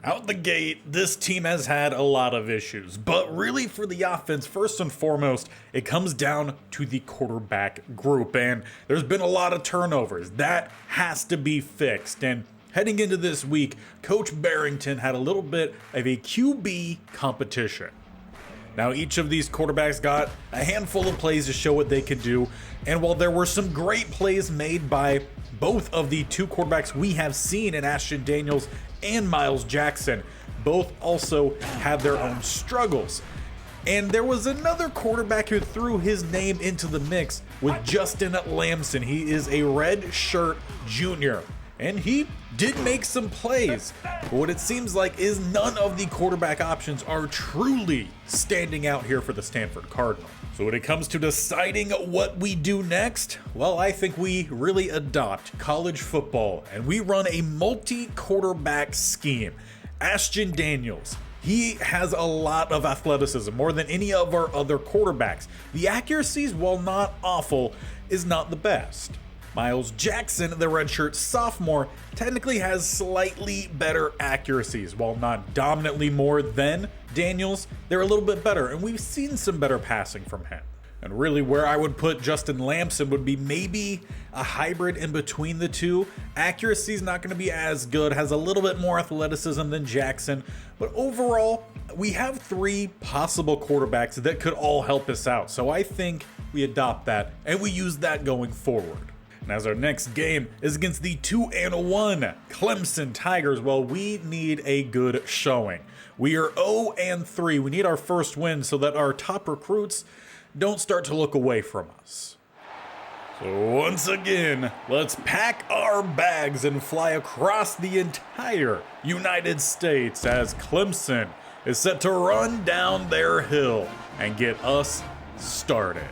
Out the gate, this team has had a lot of issues, but really for the offense, first and foremost, it comes down to the quarterback group, and there's been a lot of turnovers. That has to be fixed, and heading into this week, Coach Bearington had a little bit of a QB competition. Now, each of these quarterbacks got a handful of plays to show what they could do, and while there were some great plays made by both of the two quarterbacks we have seen in Ashton Daniels and Miles Jackson, both also had their own struggles. And there was another quarterback who threw his name into the mix with Justin Lamson. He is a red shirt junior, and he did make some plays. But what it seems like is none of the quarterback options are truly standing out here for the Stanford Cardinal. So when it comes to deciding what we do next, well, I think we really adopt college football and we run a multi-quarterback scheme. Ashton Daniels, he has a lot of athleticism, more than any of our other quarterbacks. The accuracies, while not awful, is not the best. Miles Jackson, the redshirt sophomore, technically has slightly better accuracies. While not dominantly more than Daniels, they're a little bit better, and we've seen some better passing from him. And really where I would put Justin Lamson would be maybe a hybrid in between the two. Accuracy is not going to be as good, has a little bit more athleticism than Jackson, but overall, we have three possible quarterbacks that could all help us out. So I think we adopt that, and we use that going forward. And as our next game is against the 2-1 Clemson Tigers, well, we need a good showing. We are 0-3. We need our first win so that our top recruits don't start to look away from us. So once again, let's pack our bags and fly across the entire United States as Clemson is set to run down their hill and get us started.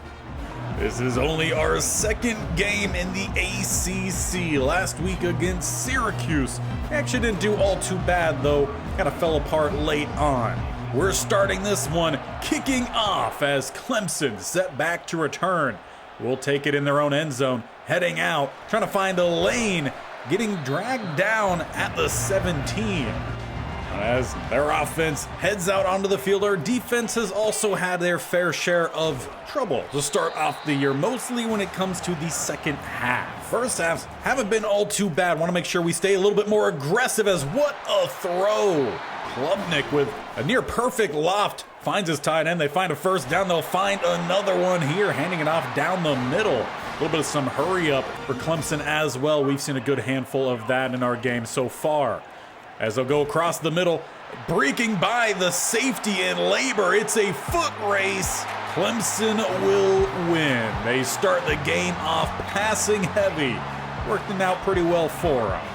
This is only our second game in the ACC. Last week against Syracuse, actually didn't do all too bad though, kind of fell apart late on. We're starting this one kicking off as Clemson set back to return. We'll take it in their own end zone, heading out, trying to find a lane, getting dragged down at the 17. As their offense heads out onto the field, our defense has also had their fair share of trouble to start off the year, mostly when it comes to the second half. First halves haven't been all too bad. Want to make sure we stay a little bit more aggressive as what a throw. Klubnik with a near perfect loft finds his tight end. They find a first down. They'll find another one here, handing it off down the middle. A little bit of some hurry up for Clemson as well. We've seen a good handful of that in our game so far. As they'll go across the middle, breaking by the safety in labor. It's a foot race. Clemson will win. They start the game off passing heavy. Working out pretty well for them.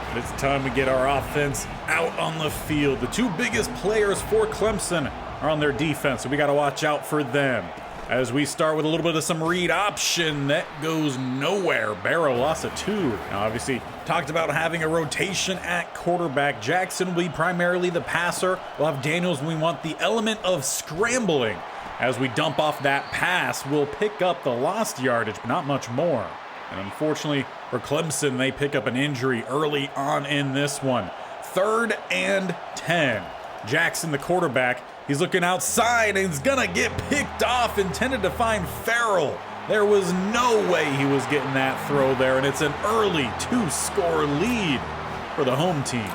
But it's time to get our offense out on the field. The two biggest players for Clemson are on their defense, so we got to watch out for them. As we start with a little bit of some read option, that goes nowhere. Barrow lost a 2. Now, obviously, talked about having a rotation at quarterback. Jackson will be primarily the passer. We'll have Daniels when we want the element of scrambling. As we dump off that pass, we'll pick up the lost yardage, but not much more. And unfortunately for Clemson, they pick up an injury early on in this one. 3rd and 10. Jackson, the quarterback, he's looking outside and he's gonna get picked off, intended to find Farrell. There was no way he was getting that throw there, and it's an early 2-score lead for the home team.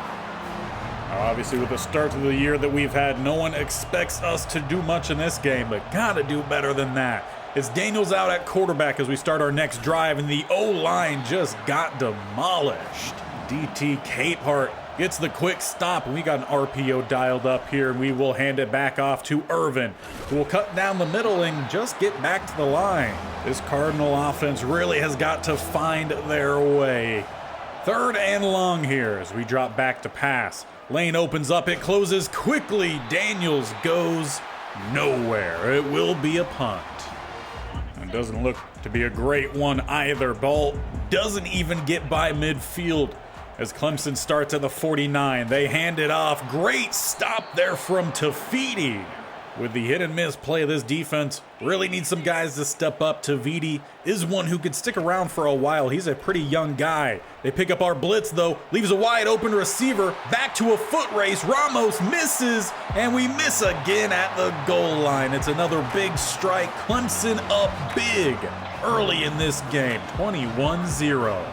Now, obviously, with the start of the year that we've had, no one expects us to do much in this game, but gotta do better than that. It's Daniels out at quarterback as we start our next drive, and the O-line just got demolished. DT Capehart gets the quick stop, and we got an RPO dialed up here, and we will hand it back off to Irvin, who will cut down the middle and just get back to the line. This Cardinal offense really has got to find their way. 3rd and long here as we drop back to pass. Lane opens up, it closes quickly. Daniels goes nowhere. It will be a punt. It doesn't look to be a great one either. Ball doesn't even get by midfield. As Clemson starts at the 49, they hand it off. Great stop there from Tafiti. With the hit and miss play of this defense, really need some guys to step up. Tavidi is one who could stick around for a while. He's a pretty young guy. They pick up our blitz though, leaves a wide open receiver, back to a foot race. Ramos misses, and we miss again at the goal line. It's another big strike. Clemson up big early in this game, 21-0.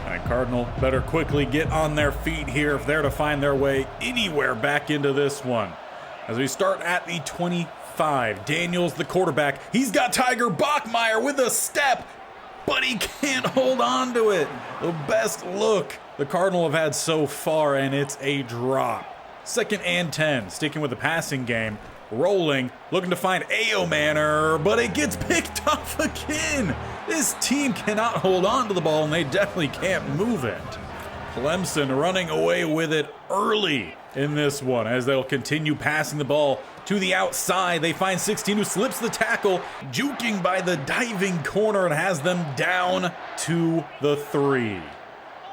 And Cardinal better quickly get on their feet here if they're to find their way anywhere back into this one. As we start at the 25, Daniels the quarterback. He's got Tiger Bachmeier with a step, but he can't hold on to it. The best look the Cardinal have had so far, and it's a drop. 2nd and 10, sticking with the passing game. Rolling, looking to find Manor, but it gets picked off again. This team cannot hold on to the ball, and they definitely can't move it. Clemson running away with it early in this one as they'll continue passing the ball to the outside. They find 16 who slips the tackle, juking by the diving corner and has them down to the 3.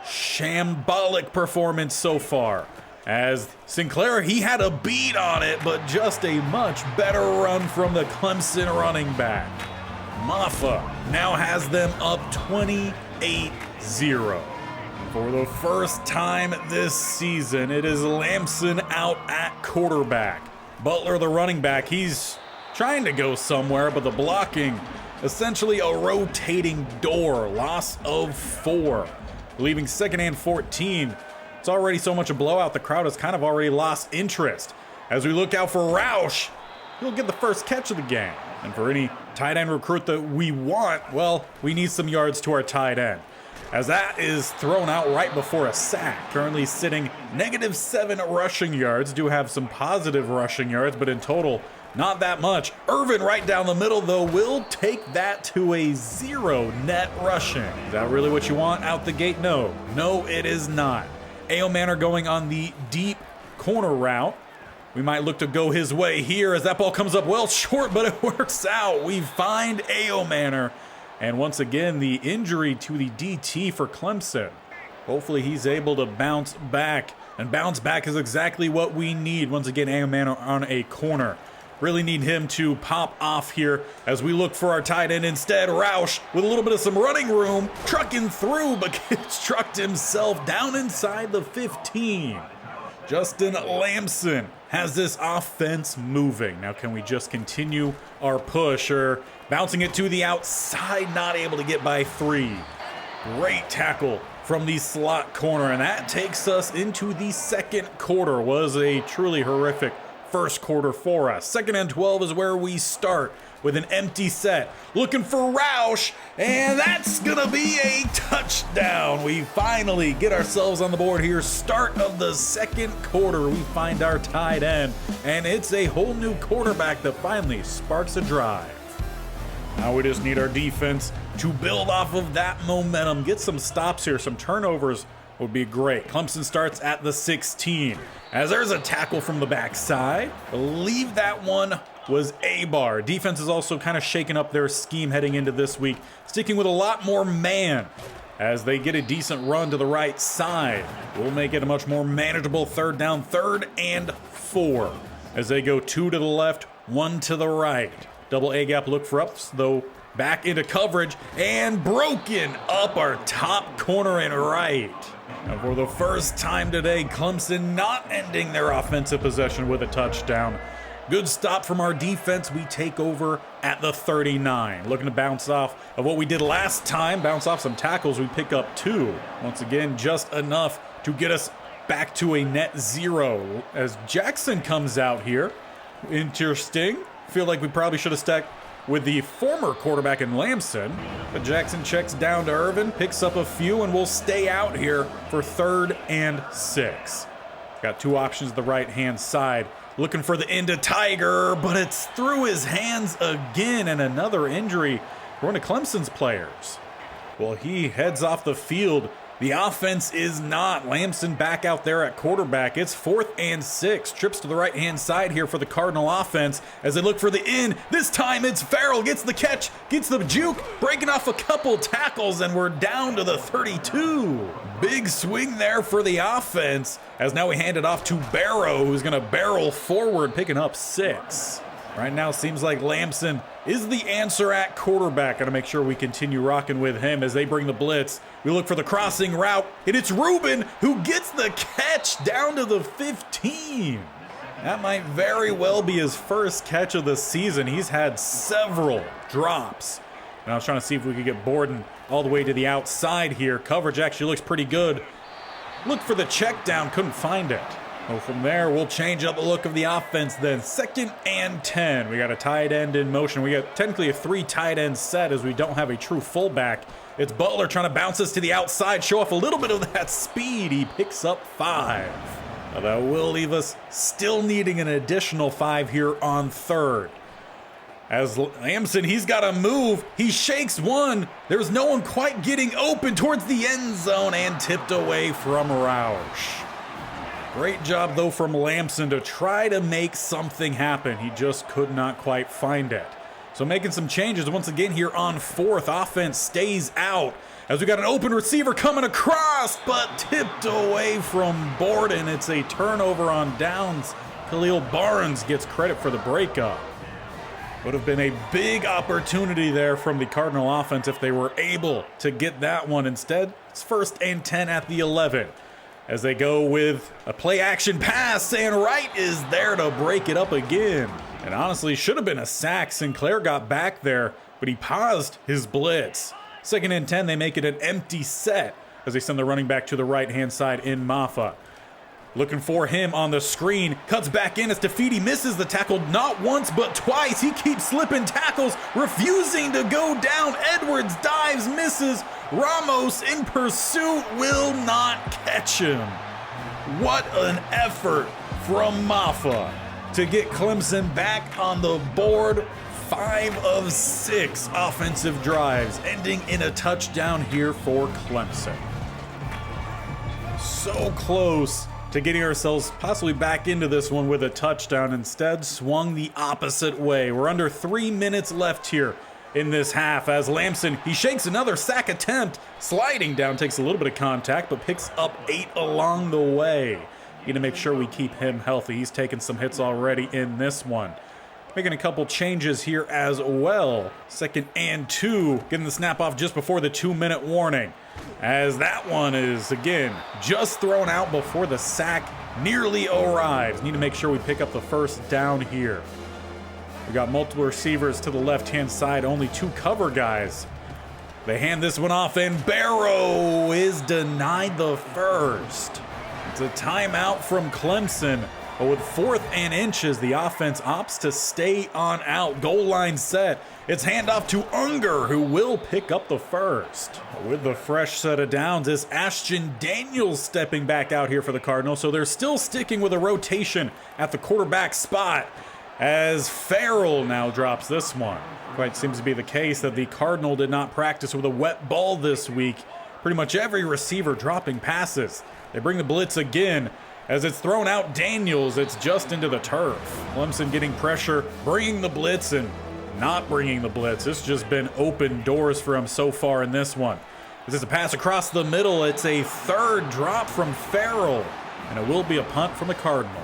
Shambolic performance so far. As Sinclair, he had a beat on it, but just a much better run from the Clemson running back. Maffa now has them up 28-0. For the first time this season, it is Lamson out at quarterback. Butler, the running back, he's trying to go somewhere, but the blocking, essentially a rotating door. Loss of 4. Leaving 2nd and 14. It's already so much a blowout, the crowd has kind of already lost interest. As we look out for Roush, he'll get the first catch of the game. And for any tight end recruit that we want, well, we need some yards to our tight end. As that is thrown out right before a sack. Currently sitting -7 rushing yards. Do have some positive rushing yards, but in total, not that much. Irvin right down the middle, though, will take that to a 0 net rushing. Is that really what you want out the gate? No. No, it is not. Manor going on the deep corner route. We might look to go his way here as that ball comes up well short, but it works out. We find Manor. And once again, the injury to the DT for Clemson. Hopefully he's able to bounce back. And bounce back is exactly what we need. Once again, Manor on a corner. Really need him to pop off here as we look for our tight end. Instead, Roush with a little bit of some running room, trucking through, but gets trucked himself down inside the 15. Justin Lamson has this offense moving. Now can we just continue our push, or bouncing it to the outside, not able to get by 3. Great tackle from the slot corner, and that takes us into the 2nd quarter. Was a truly horrific first quarter for us. 2nd and 12 is where we start with an empty set. Looking for Roush, and that's gonna be a touchdown. We finally get ourselves on the board here. Start of the 2nd quarter, we find our tight end, and it's a whole new quarterback that finally sparks a drive. Now we just need our defense to build off of that momentum. Get some stops here, some turnovers would be great. Clemson starts at the 16. As there's a tackle from the backside. I believe that one was A-Bar. Defense is also kind of shaking up their scheme heading into this week, sticking with a lot more man. As they get a decent run to the right side, we'll make it a much more manageable 3rd down, 3rd and 4. As they go 2 to the left, 1 to the right. Double A-gap look for ups, though back into coverage, and broken up our top corner and right. And for the first time today, Clemson not ending their offensive possession with a touchdown. Good stop from our defense. We take over at the 39. Looking to bounce off of what we did last time, bounce off some tackles. We pick up 2. Once again, just enough to get us back to a net 0. As Jackson comes out here. Interesting. Feel like we probably should have stuck with the former quarterback in Lamson. But Jackson checks down to Irvin, picks up a few, and we'll stay out here for 3rd and 6. Got 2 options to the right-hand side. Looking for the end of Tiger, but it's through his hands again, and another injury for one of Clemson's players. Well, he heads off the field. The offense is not. Lamson back out there at quarterback. It's 4th and 6. Trips to the right-hand side here for the Cardinal offense as they look for the in. This time it's Farrell. Gets the catch, gets the juke, breaking off a couple tackles, and we're down to the 32. Big swing there for the offense as now we hand it off to Barrow, who's going to barrel forward, picking up 6. Right now, seems like Lamson is the answer at quarterback. Got to make sure we continue rocking with him as they bring the blitz. We look for the crossing route, and it's Ruben who gets the catch down to the 15. That might very well be his first catch of the season. He's had several drops. And I was trying to see if we could get Borden all the way to the outside here. Coverage actually looks pretty good. Look for the check down, couldn't find it. Well, from there, we'll change up the look of the offense then. 2nd and 10. We got a tight end in motion. We got technically a 3 tight end set as we don't have a true fullback. It's Butler trying to bounce us to the outside, show off a little bit of that speed. He picks up 5. Now that will leave us still needing an additional 5 here on 3rd. As Lamson, he's got to move. He shakes one. There's no one quite getting open towards the end zone and tipped away from Roush. Great job, though, from Lamson to try to make something happen. He just could not quite find it. So making some changes once again here on 4th. Offense stays out as we got an open receiver coming across, but tipped away from Borden. It's a turnover on downs. Khalil Barnes gets credit for the breakup. Would have been a big opportunity there from the Cardinal offense if they were able to get that one. Instead, it's 1st and 10 at the 11. As they go with a play action pass, and Wright is there to break it up again. And honestly, should have been a sack. Sinclair got back there, but he paused his blitz. 2nd and 10, they make it an empty set as they send the running back to the right-hand side in Maffa. Looking for him on the screen, cuts back in as Tafiti misses the tackle not once but twice. He keeps slipping tackles, refusing to go down. Edwards dives, misses. Ramos in pursuit will not catch him. What an effort from Maffa to get Clemson back on the board. 5 of 6 offensive drives, ending in a touchdown here for Clemson. So close to getting ourselves possibly back into this one with a touchdown. Instead, swung the opposite way. We're under 3 minutes left here in this half as Lamson, he shakes another sack attempt. Sliding down, takes a little bit of contact, but picks up 8 along the way. Need to make sure we keep him healthy. He's taken some hits already in this one. Making a couple changes here as well. 2nd and 2, getting the snap off just before the 2-minute warning. As that one is, again, just thrown out before the sack nearly arrives. Need to make sure we pick up the 1st down here. We got multiple receivers to the left-hand side, only 2 cover guys. They hand this one off, and Barrow is denied the 1st. It's a timeout from Clemson. But with 4th and inches, the offense opts to stay on out. Goal line set. It's handoff to Unger, who will pick up the 1st. With the fresh set of downs, it's Ashton Daniels stepping back out here for the Cardinals. So they're still sticking with a rotation at the quarterback spot as Farrell now drops this one. Quite seems to be the case that the Cardinal did not practice with a wet ball this week. Pretty much every receiver dropping passes. They bring the blitz again. As it's thrown out Daniels, it's just into the turf. Clemson getting pressure, bringing the blitz and not bringing the blitz. It's just been open doors for him so far in this one. This is a pass across the middle. It's a 3rd drop from Farrell, and it will be a punt from the Cardinal.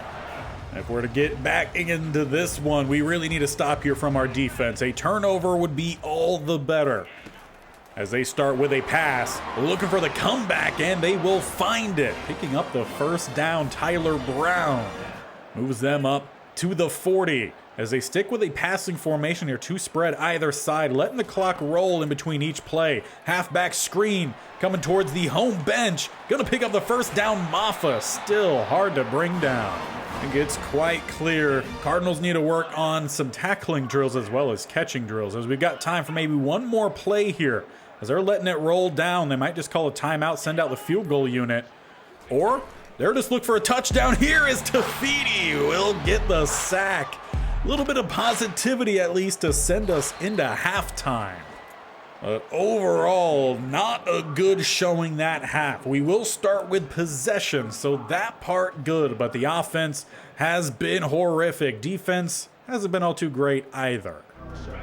If we're to get back into this one, we really need a stop here from our defense. A turnover would be all the better. As they start with a pass, looking for the comeback, and they will find it. Picking up the 1st down, Tyler Brown moves them up to the 40. As they stick with a passing formation here, 2 spread either side, letting the clock roll in between each play. Halfback screen coming towards the home bench. Gonna pick up the 1st down, Maffa. Still hard to bring down. I think it's quite clear Cardinals need to work on some tackling drills as well as catching drills, as we've got time for maybe one more play here. As they're letting it roll down, they might just call a timeout, send out the field goal unit. Or they're just looking for a touchdown. Here is Tafiti, who will get the sack. A little bit of positivity at least to send us into halftime. Overall, not a good showing that half. We will start with possession, so that part good, but the offense has been horrific. Defense hasn't been all too great either.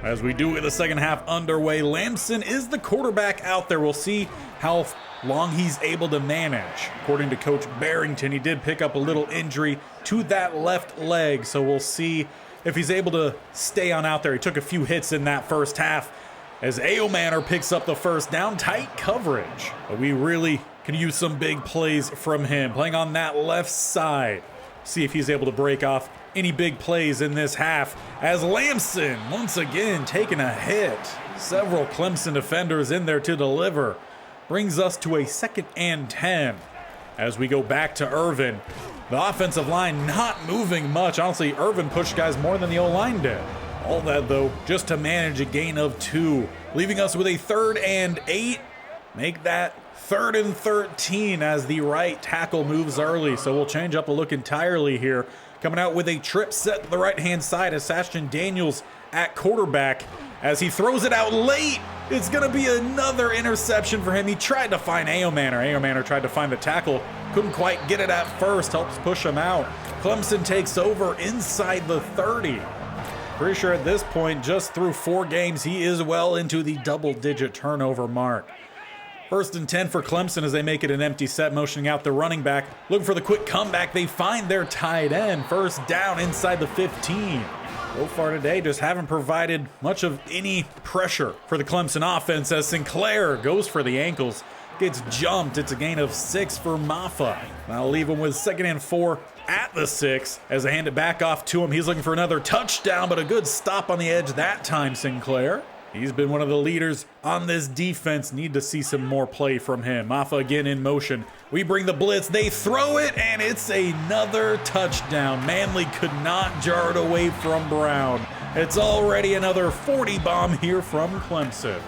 As we do with the second half underway, Lamson is the quarterback out there. We'll see how long he's able to manage. According to Coach Bearington, he did pick up a little injury to that left leg, so we'll see if he's able to stay on out there. He took a few hits in that first half as Lamson picks up the first down, tight coverage. But we really can use some big plays from him, playing on that left side. See if he's able to break off any big plays in this half as Lamson once again taking a hit. Several Clemson defenders in there to deliver. Brings us to a 2nd and 10 as we go back to Irvin. The offensive line not moving much. Honestly, Irvin pushed guys more than the O-line did. All that, though, just to manage a gain of 2, leaving us with a 3rd and 8. Make that 3rd and 13 as the right tackle moves early. So we'll change up a look entirely here. Coming out with a trip set to the right-hand side as Sashton Daniels at quarterback. As he throws it out late, it's going to be another interception for him. He tried to find Ayomanor tried to find the tackle. Couldn't quite get it at first. Helps push him out. Clemson takes over inside the 30. Pretty sure at this point, just through 4 games, he is well into the double-digit turnover mark. 1st and 10 for Clemson as they make it an empty set, motioning out the running back. Looking for the quick comeback. They find their tight end. 1st down inside the 15. So far today, just haven't provided much of any pressure for the Clemson offense as Sinclair goes for the ankles. Gets jumped. It's a gain of 6 for Maffa. I'll leave him with 2nd and 4 at the 6 as they hand it back off to him. He's looking for another touchdown, but a good stop on the edge that time, Sinclair. He's been one of the leaders on this defense. Need to see some more play from him. Maffa again in motion. We bring the blitz. They throw it, and it's another touchdown. Manley could not jar it away from Brown. It's already another 40 bomb here from Clemson.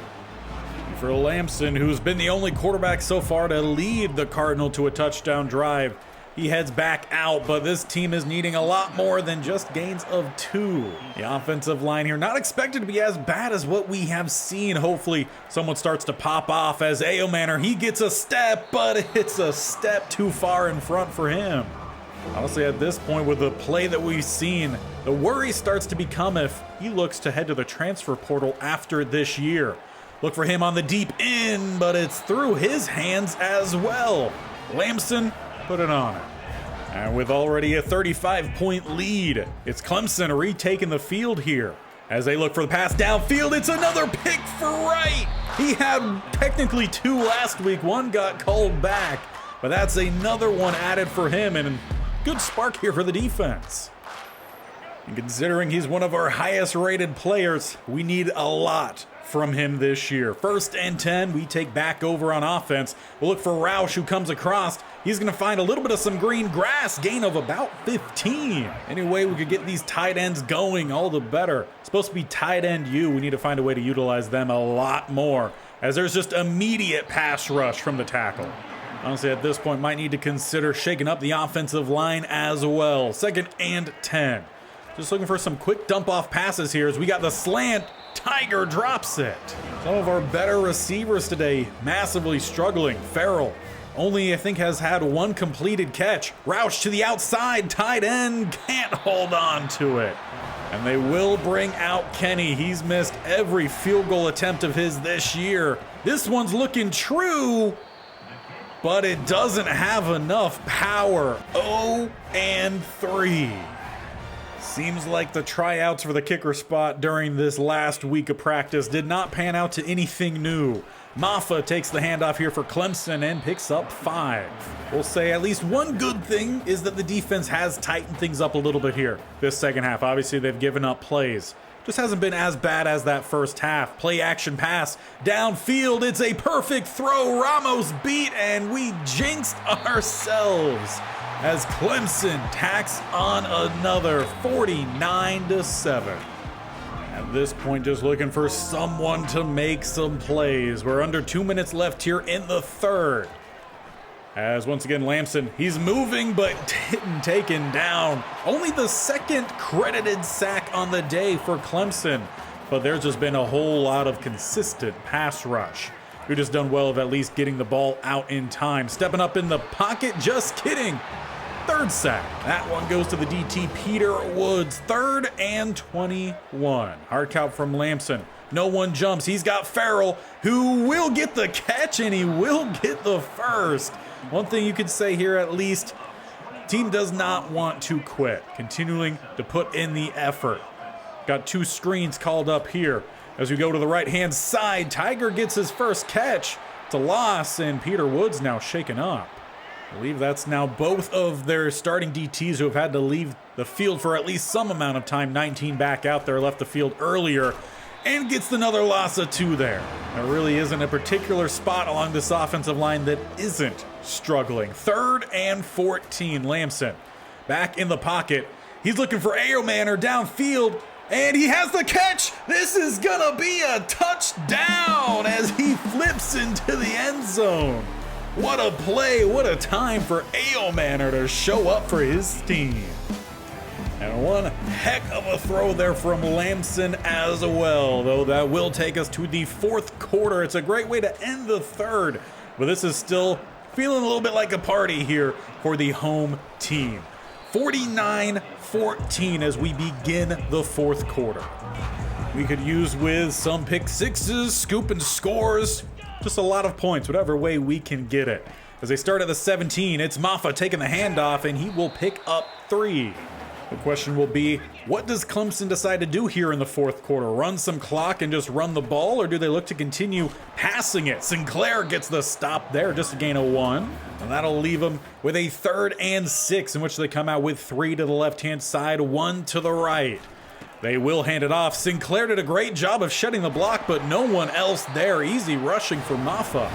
For Lamson, who's been the only quarterback so far to lead the Cardinal to a touchdown drive, he heads back out, but this team is needing a lot more than just gains of 2. The offensive line here not expected to be as bad as what we have seen. Hopefully someone starts to pop off as Ayomanor. He gets a step, but it's a step too far in front for him. Honestly, at this point with the play that we've seen, the worry starts to become if he looks to head to the transfer portal after this year. Look for him on the deep end, but it's through his hands as well. Lamson put it on it. And with already a 35-point lead, it's Clemson retaking the field here. As they look for the pass downfield, it's another pick for Wright. He had technically 2 last week. 1 got called back, but that's another one added for him, and good spark here for the defense. And considering he's one of our highest rated players, we need a lot from him this year. 1st and 10, we take back over on offense. We'll look for Roush, who comes across. He's going to find a little bit of some green grass, gain of about 15. Any way we could get these tight ends going, all the better. It's supposed to be tight end U. We need to find a way to utilize them a lot more, as there's just immediate pass rush from the tackle. Honestly, at this point, might need to consider shaking up the offensive line as well. 2nd and 10. Just looking for some quick dump-off passes here as we got the slant. Tiger drops it. Some of our better receivers today massively struggling. Farrell only, I think, has had 1 completed catch. Roush to the outside. Tight end can't hold on to it. And they will bring out Kenny. He's missed every field goal attempt of his this year. This one's looking true, but it doesn't have enough power. 0 and 3. Seems like the tryouts for the kicker spot during this last week of practice did not pan out to anything new. Maffa takes the handoff here for Clemson and picks up 5. We'll say at least one good thing is that the defense has tightened things up a little bit here this second half. Obviously, they've given up plays. Just hasn't been as bad as that first half. Play action pass downfield. It's a perfect throw. Ramos beat, and we jinxed ourselves as Clemson tacks on another 49-7. At this point, just looking for someone to make some plays. We're under 2 minutes left here in the 3rd. As once again, Lamson, he's moving but didn't taken down. Only the 2nd credited sack on the day for Clemson. but there's just been a whole lot of consistent pass rush. We've just done well of at least getting the ball out in time. Stepping up in the pocket, just kidding. Third sack. That one goes to the DT, Peter Woods. 3rd and 21. Hard count from Lamson. No one jumps. He's got Farrell, who will get the catch, and he will get the first. One thing you could say here at least, team does not want to quit. Continuing to put in the effort. Got 2 screens called up here. As we go to the right-hand side, Tiger gets his first catch. It's a loss, and Peter Woods now shaken up. I believe that's now both of their starting DTs who have had to leave the field for at least some amount of time. 19 back out there, left the field earlier, and gets another loss of 2 there. There really isn't a particular spot along this offensive line that isn't struggling. 3rd and 14, Lamson back in the pocket. He's looking for Ayomanor downfield, and he has the catch. This is gonna be a touchdown as he flips into the end zone. What a play, what a time for Ayomanor to show up for his team. And one heck of a throw there from Lamson as well, though that will take us to the 4th quarter. It's a great way to end the 3rd, but this is still feeling a little bit like a party here for the home team. 49-14 as we begin the 4th quarter. We could use with some pick sixes, scoop and scores, just a lot of points, whatever way we can get it. As they start at the 17, it's Maffa taking the handoff, and he will pick up 3. The question will be, what does Clemson decide to do here in the 4th quarter? Run some clock and just run the ball, or do they look to continue passing it? Sinclair gets the stop there just to gain a 1. And that'll leave them with a 3rd and 6 in which they come out with 3 to the left-hand side, 1 to the right. They will hand it off. Sinclair did a great job of shutting the block, but no one else there. Easy rushing for Maffa.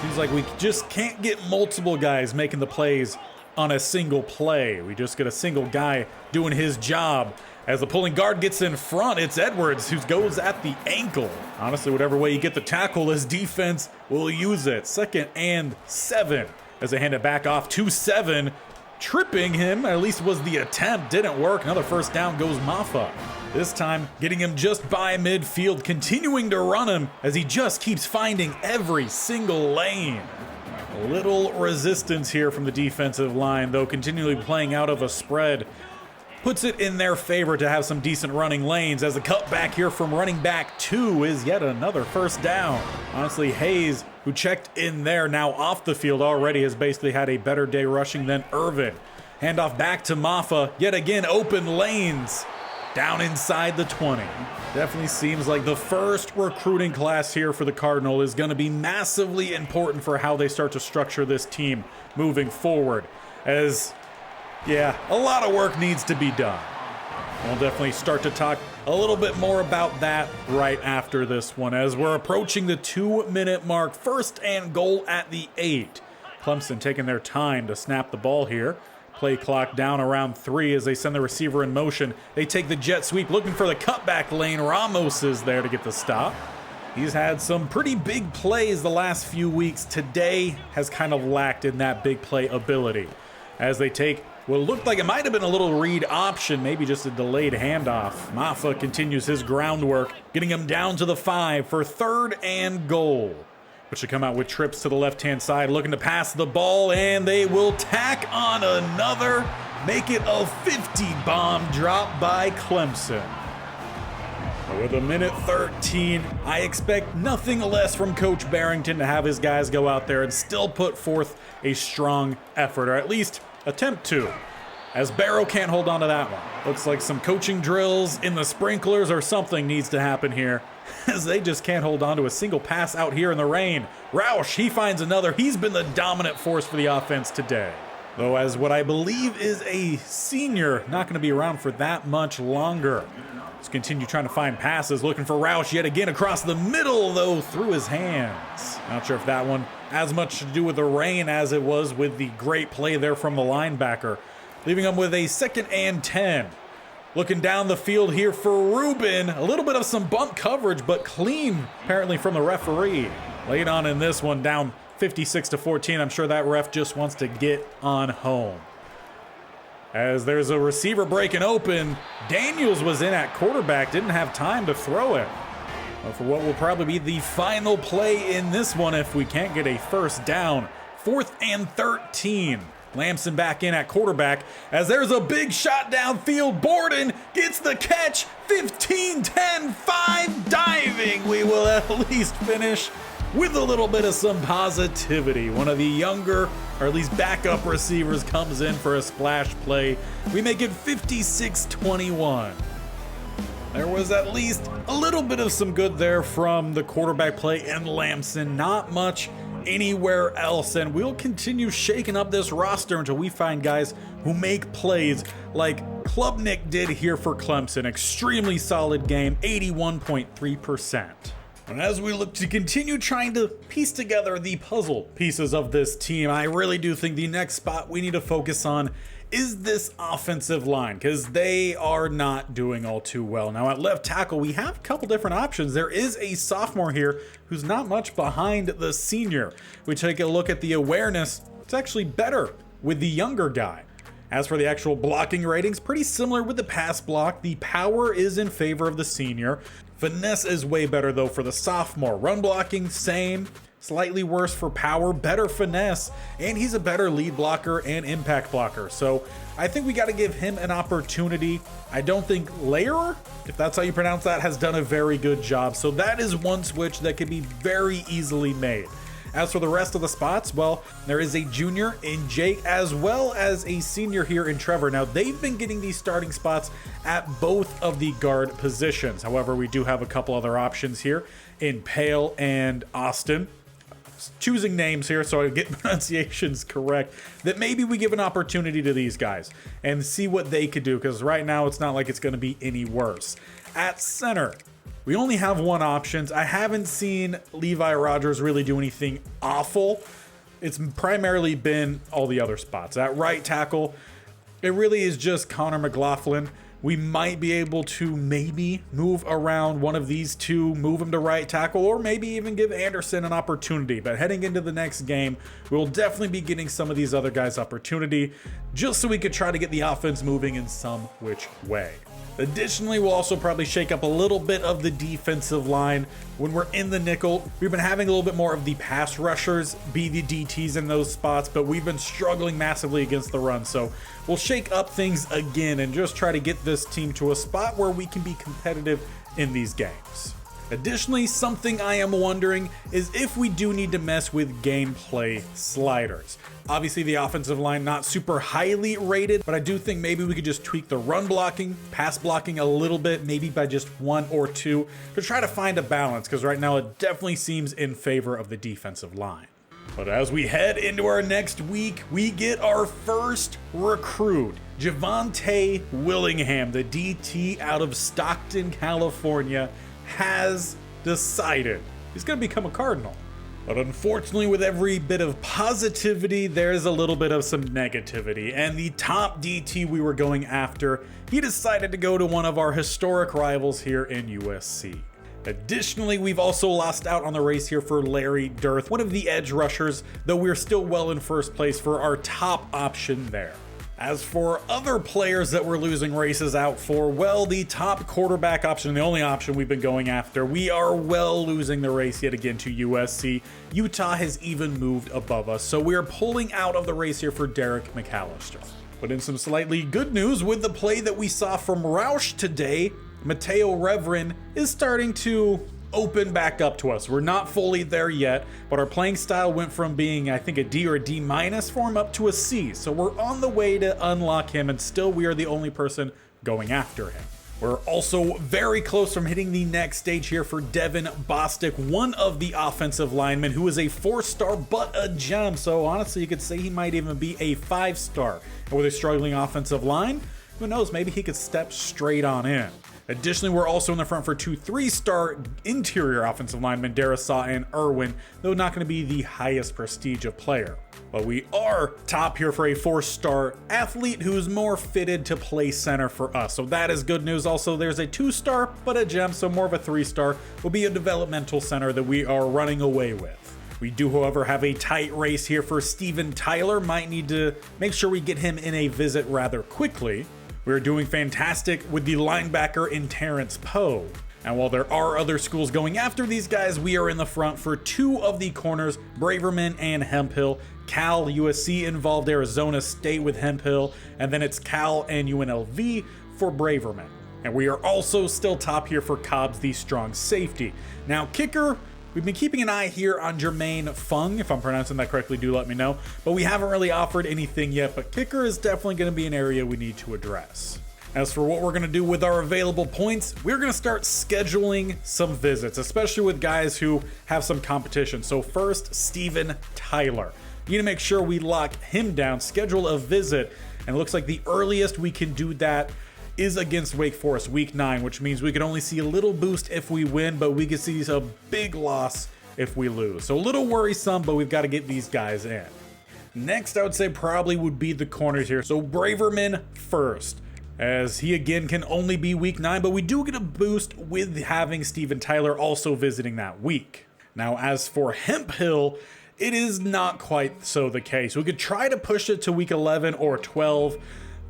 Seems like we just can't get multiple guys making the plays on a single play. We just get a single guy doing his job. As the pulling guard gets in front, it's Edwards who goes at the ankle. Honestly, whatever way you get the tackle, this defense will use it. 2nd and 7 as they hand it back off to 7. Tripping him, at least was the attempt, didn't work. Another first down goes Maffa. This time getting him just by midfield, continuing to run him as he just keeps finding every single lane. A little resistance here from the defensive line, though continually playing out of a spread puts it in their favor to have some decent running lanes, as the cutback here from running back 2 is yet another first down. Honestly, Hayes, who checked in there, now off the field already, has basically had a better day rushing than Irvin. Handoff back to Maffa, yet again open lanes down inside the 20. Definitely seems like the first recruiting class here for the Cardinal is going to be massively important for how they start to structure this team moving forward, as yeah, a lot of work needs to be done. We'll definitely start to talk a little bit more about that right after this one, as we're approaching the 2-minute mark. 1st and goal at the 8. Clemson taking their time to snap the ball here. Play clock down around 3 as they send the receiver in motion. They take the jet sweep looking for the cutback lane. Ramos is there to get the stop. He's had some pretty big plays the last few weeks. Today has kind of lacked in that big play ability, as they take what looked like it might have been a little read option, maybe just a delayed handoff. Maffa continues his groundwork, getting him down to the 5 for 3rd and goal, which should come out with trips to the left-hand side, looking to pass the ball, and they will tack on another, make it a 50 bomb drop by Clemson. With a minute 13, I expect nothing less from Coach Bearington to have his guys go out there and still put forth a strong effort, or at least attempt to, as Barrow can't hold on to that one. Looks like some coaching drills in the sprinklers or something needs to happen here, as they just can't hold on to a single pass out here in the rain. Roush, he finds another. He's been the dominant force for the offense today, though as what I believe is a senior, not going to be around for that much longer. Let's continue trying to find passes, looking for Roush yet again across the middle, though through his hands. Not sure if that one as much to do with the rain as it was with the great play there from the linebacker, leaving him with a 2nd and 10. Looking down the field here for Rubin. A little bit of some bump coverage, but clean apparently from the referee. Late on in this one, down 56-14. I'm sure that ref just wants to get on home. As there's a receiver breaking open. Daniels was in at quarterback, didn't have time to throw it. Well, for what will probably be the final play in this one if we can't get a first down. 4th and 13. Lamson back in at quarterback as there's a big shot downfield. Borden gets the catch. 15-10, 5 diving. We will at least finish with a little bit of some positivity. One of the younger, or at least backup receivers, comes in for a splash play. We make it 56-21. There was at least a little bit of some good there from the quarterback play and Lamson. Not much anywhere else, and we'll continue shaking up this roster until we find guys who make plays like Klubnik did here for Clemson. Extremely solid game, 81.3%. And as we look to continue trying to piece together the puzzle pieces of this team, I really do think the next spot we need to focus on is this offensive line, because they are not doing all too well. Now at left tackle, we have a couple different options. There is a sophomore here who's not much behind the senior. We take a look at the awareness, it's actually better with the younger guy. As for the actual blocking ratings, pretty similar with the pass block. The power is in favor of the senior. Finesse is way better though for the sophomore. Run blocking, same. Slightly worse for power, better finesse, and he's a better lead blocker and impact blocker. So I think we got to give him an opportunity. I don't think Layer, if that's how you pronounce that, has done a very good job. So that is one switch that can be very easily made. As for the rest of the spots, well, there is a junior in Jake as well as a senior here in Trevor. Now, they've been getting these starting spots at both of the guard positions. However, we do have a couple other options here in Pale and Austin. Choosing names here so I get pronunciations correct, that maybe we give an opportunity to these guys and see what they could do, because right now it's not like it's going to be any worse. At center, we only have one option. I haven't seen Levi Rogers really do anything awful. It's primarily been all the other spots. At right tackle, it really is just Connor McLaughlin. We might be able to maybe move around one of these two, move him to right tackle, or maybe even give Anderson an opportunity. But heading into the next game, we'll definitely be getting some of these other guys opportunity, just so we could try to get the offense moving in some which way. Additionally, we'll also probably shake up a little bit of the defensive line. When we're in the nickel, we've been having a little bit more of the pass rushers be the DTs in those spots, but we've been struggling massively against the run. So we'll shake up things again and just try to get this team to a spot where we can be competitive in these games. Additionally, something I am wondering is if we do need to mess with gameplay sliders. Obviously, the offensive line not super highly rated, but I do think maybe we could just tweak the run blocking, pass blocking a little bit, maybe by just 1 or 2, to try to find a balance, because right now it definitely seems in favor of the defensive line. But as we head into our next week, we get our first recruit, Javonte Willingham, the DT out of Stockton, California, has decided he's going to become a Cardinal. But unfortunately, with every bit of positivity, there's a little bit of some negativity. And the top DT we were going after, he decided to go to one of our historic rivals here in USC. Additionally, we've also lost out on the race here for Larry Dearth, one of the edge rushers, though we're still well in first place for our top option there. As for other players that we're losing races out for, well, the top quarterback option, the only option we've been going after, we are well losing the race yet again to USC. Utah has even moved above us, so we are pulling out of the race here for Derek McAllister. But in some slightly good news, with the play that we saw from Roush today, Mateo Reverend is starting to open back up to us. We're not fully there yet, but our playing style went from being, I think, a D or a D minus for him up to a C. So we're on the way to unlock him, and still we are the only person going after him. We're also very close from hitting the next stage here for Devin Bostic, one of the offensive linemen who is a 4-star but a gem. So honestly, you could say he might even be a 5-star. And with a struggling offensive line, who knows, maybe he could step straight on in. Additionally, we're also in the front for 2 3-star interior offensive linemen, Darisaw and Irwin, though not going to be the highest prestige of player. But we are top here for a 4-star athlete who's more fitted to play center for us. So that is good news. Also, there's a 2-star, but a gem, so more of a 3-star, will be a developmental center that we are running away with. We do, however, have a tight race here for Steven Tyler. Might need to make sure we get him in a visit rather quickly. We're doing fantastic with the linebacker in Terrence Poe. And while there are other schools going after these guys, we are in the front for 2 of the corners, Braverman and Hemphill. Cal, USC involved, Arizona State with Hemphill, and then it's Cal and UNLV for Braverman. And we are also still top here for Cobbs, the strong safety. Now, kicker, we've been keeping an eye here on Jermaine Fung. If I'm pronouncing that correctly, do let me know. But we haven't really offered anything yet, but kicker is definitely going to be an area we need to address. As for what we're going to do with our available points, we're going to start scheduling some visits, especially with guys who have some competition. So first, Steven Tyler. You need to make sure we lock him down, schedule a visit, and it looks like the earliest we can do that is against Wake Forest week 9, which means we can only see a little boost if we win, but we can see a big loss if we lose. So a little worrisome, but we've got to get these guys in. Next, I would say probably would be the corners here. So Braverman first, as he again can only be week 9, but we do get a boost with having Steven Tyler also visiting that week. Now, as for Hemphill, it is not quite so the case. We could try to push it to week 11 or 12,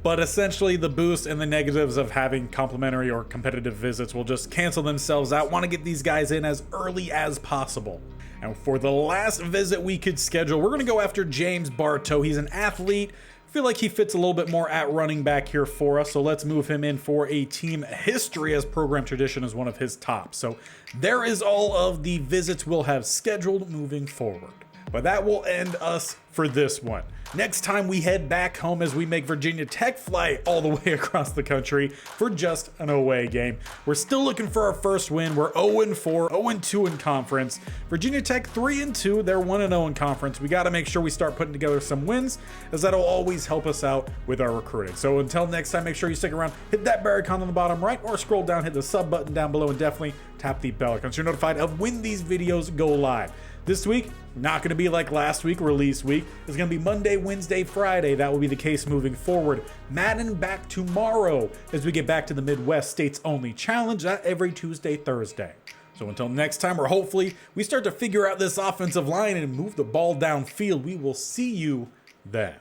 but essentially the boost and the negatives of having complimentary or competitive visits will just cancel themselves out. Want to get these guys in as early as possible. And for the last visit we could schedule, we're going to go after James Bartow. He's an athlete. I feel like he fits a little bit more at running back here for us, so let's move him in for a team history, as program tradition is one of his tops. So there is all of the visits we'll have scheduled moving forward. But that will end us for this one. Next time we head back home as we make Virginia Tech fly all the way across the country for just an away game. We're still looking for our first win. We're 0-4, 0-2 in conference. Virginia Tech 3-2, they're 1-0 in conference. We got to make sure we start putting together some wins, as that'll always help us out with our recruiting. So until next time, make sure you stick around, hit that bell icon on the bottom right, or scroll down, hit the sub button down below, and definitely tap the bell icon so you're notified of when these videos go live. This week, not going to be like last week, release week. It's going to be Monday, Wednesday, Friday. That will be the case moving forward. Madden back tomorrow as we get back to the Midwest States Only Challenge every Tuesday, Thursday. So until next time, or hopefully we start to figure out this offensive line and move the ball downfield, we will see you then.